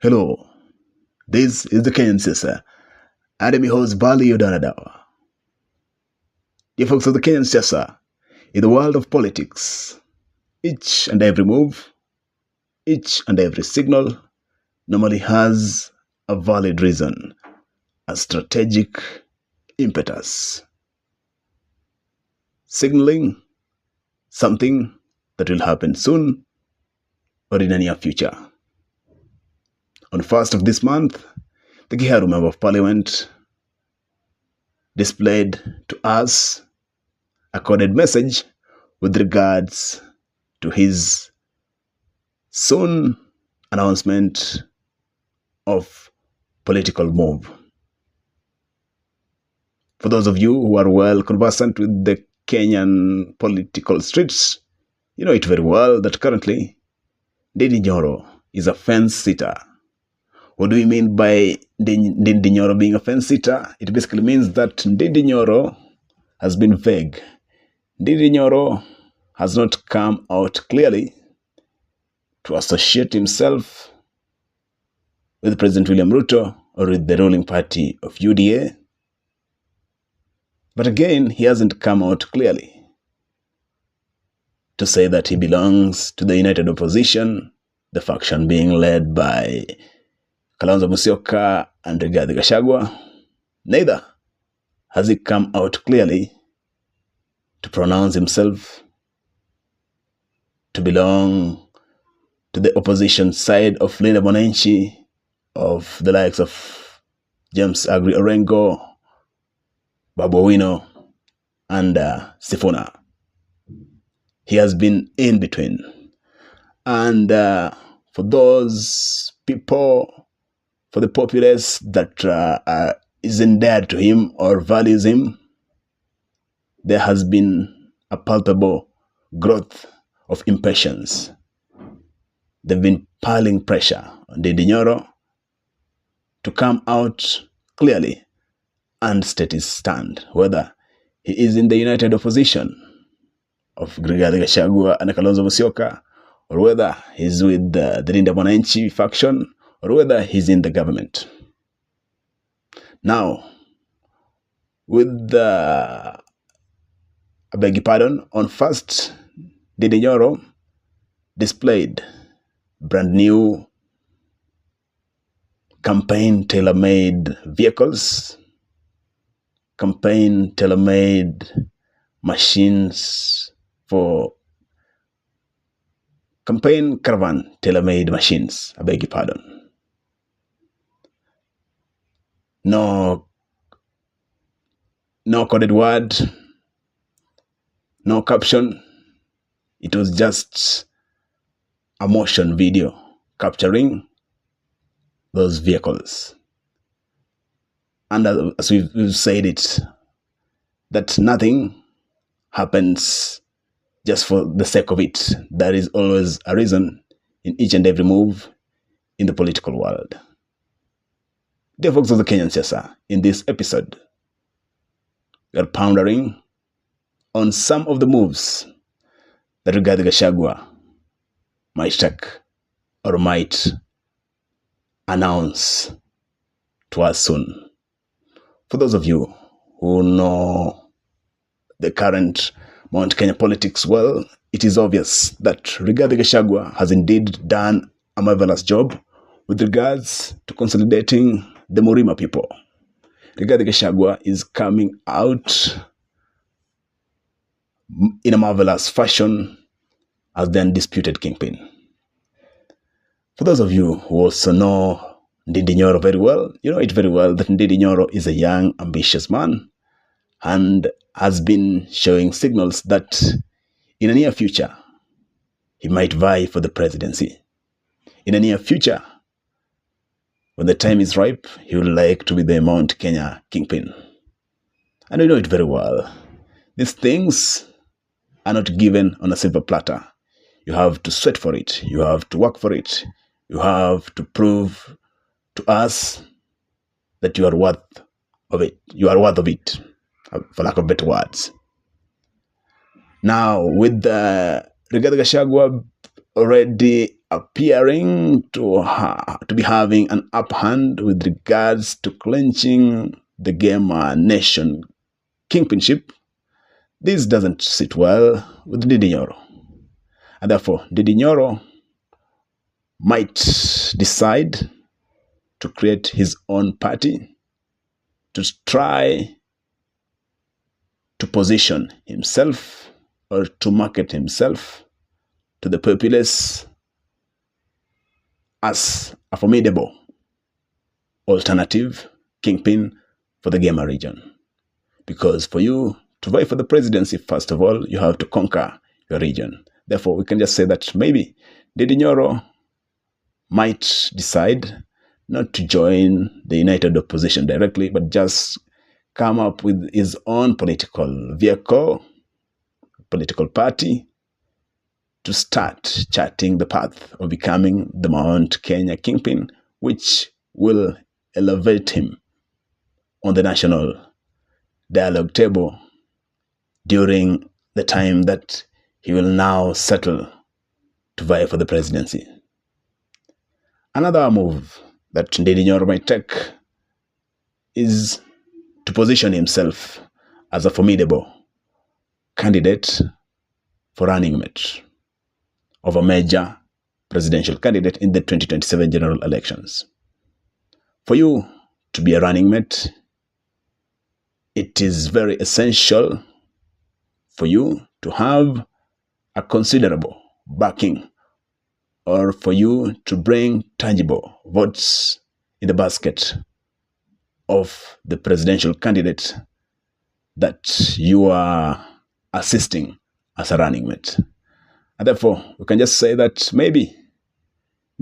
Hello, this is the Kenyan Sister, and I'm your host Bali Yodanadawa. Dear folks of the Kenyan Sister, in the world of politics, each and every move, each and every signal normally has a valid reason, a strategic impetus, signaling something that will happen soon or in the near future. On the 1st of this month, the Kiharu Member of Parliament displayed to us a coded message with regards to his soon announcement of political move. For those of you who are well conversant with the Kenyan political streets, you know it very well that currently Ndindi is a fence sitter. What do we mean by Ndindi being a fence sitter? It basically means that Ndindi has been vague. Ndindi has not come out clearly to associate himself with President William Ruto or with the ruling party of UDA. But again, he hasn't come out clearly to say that he belongs to the United Opposition, the faction being led by Kalonzo Musyoka and Rigathi Gachagua. Neither has he come out clearly to pronounce himself to belong to the opposition side of Linda Mwananchi, of the likes of James Agri Orengo, Babu Owino, and Sifuna. He has been in between. And for those people, for the populace that is indebted to him or values him, there has been a palpable growth of impatience. They've been piling pressure on Ndindi to come out clearly and state his stand, whether he is in the United Opposition of Rigathi Gachagua and Kalonzo Musyoka, or whether he's with the Linda Mwananchi faction, or whether he's in the government. Now, with I beg your pardon, on first, Ndindi displayed brand new campaign tailor-made vehicles, campaign tailor-made machines for campaign caravan tailor-made machines, I beg your pardon. No coded word, no caption. It was just a motion video capturing those vehicles. And as we've said it, that nothing happens just for the sake of it. There is always a reason in each and every move in the political world. Dear folks of the Kenyan Siasa, in this episode, we are pondering on some of the moves that Rigathi Gachagua might take or might announce to us soon. For those of you who know the current Mount Kenya politics well, it is obvious that Rigathi Gachagua has indeed done a marvelous job with regards to consolidating the Murima people. Rigathi Gachagua is coming out in a marvelous fashion as the undisputed kingpin. For those of you who also know Ndindi very well, you know it very well that Ndindi is a young, ambitious man and has been showing signals that in the near future, he might vie for the presidency. In the near future, when the time is ripe, he would like to be the Mount Kenya kingpin. And we know it very well. These things are not given on a silver platter. You have to sweat for it. You have to work for it. You have to prove to us that you are worth of it. You are worth of it, for lack of better words. Now, with Rigathi Gachagua already appearing to be having an upper hand with regards to clinching the Gamer Nation kingpinship, this doesn't sit well with Ndindi Nyoro. And therefore, Ndindi Nyoro might decide to create his own party to try to position himself or to market himself to the populace as a formidable alternative kingpin for the Gamer region. Because for you to vie for the presidency, first of all, you have to conquer your region. Therefore, we can just say that maybe Ndindi Nyoro might decide not to join the united opposition directly, but just come up with his own political vehicle, political party, to start charting the path of becoming the Mount Kenya kingpin, which will elevate him on the national dialogue table during the time that he will now settle to vie for the presidency. Another move that Ndindi Nyoro might take is to position himself as a formidable candidate for running mate of a major presidential candidate in the 2027 general elections. For you to be a running mate, it is very essential for you to have a considerable backing, or for you to bring tangible votes in the basket of the presidential candidate that you are assisting as a running mate. And therefore, we can just say that maybe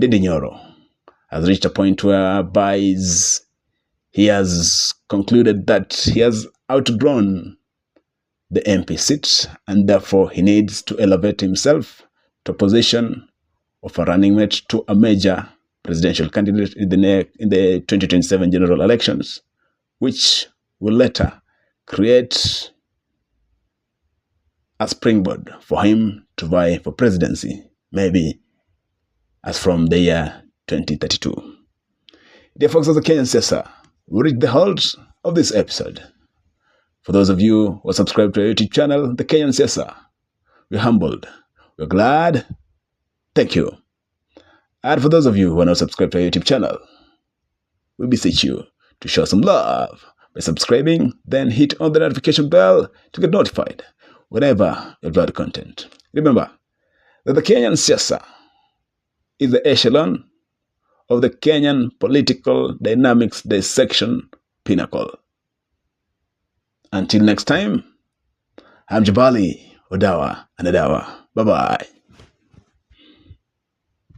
Ndindi Nyoro has reached a point whereby he has concluded that he has outgrown the MP seat, and therefore he needs to elevate himself to a position of a running mate to a major presidential candidate in the 2027 general elections, which will later create a springboard for him to vie for presidency, maybe as from the year 2032. Dear folks of the Kenyan Siasa, we reached the halt of this episode. For those of you who are subscribed to our YouTube channel, the Kenyan Siasa, we're humbled, we're glad, thank you. And for those of you who are not subscribed to our YouTube channel, we beseech you to show some love by subscribing, then hit on the notification bell to get notified whenever you upload content. Remember that the Kenyan Siasa is the echelon of the Kenyan political dynamics dissection pinnacle. Until next time, I'm Jabali Odawa and Adawa. Bye-bye.